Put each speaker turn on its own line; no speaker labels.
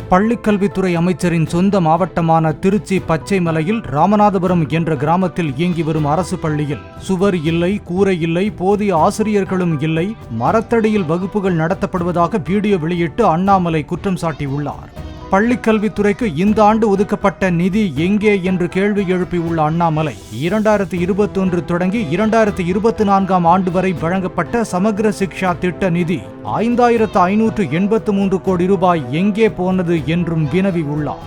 பள்ளிக்கல்வித்துறை அமைச்சரின் சொந்த மாவட்டமான திருச்சி பச்சைமலையில் ராமநாதபுரம் என்ற கிராமத்தில் இயங்கி வரும் அரசு பள்ளியில் சுவர் இல்லை, கூரை இல்லை, போதிய ஆசிரியர்களும் இல்லை, மரத்தடியில் வகுப்புகள் நடத்தப்படுவதாக வீடியோ வெளியிட்டு அண்ணாமலை குற்றம் சாட்டியுள்ளார். பள்ளிக்கல்வித்துறைக்கு இந்த ஆண்டு ஒதுக்கப்பட்ட நிதி எங்கே என்று கேள்வி எழுப்பியுள்ள அண்ணாமலை, 2021 தொடங்கி 2024 ஆண்டு வரை வழங்கப்பட்ட சமக்ர சிக்ஷா திட்ட நிதி 5583 கோடி ரூபாய் எங்கே போனது என்றும் வினவி உள்ளார்.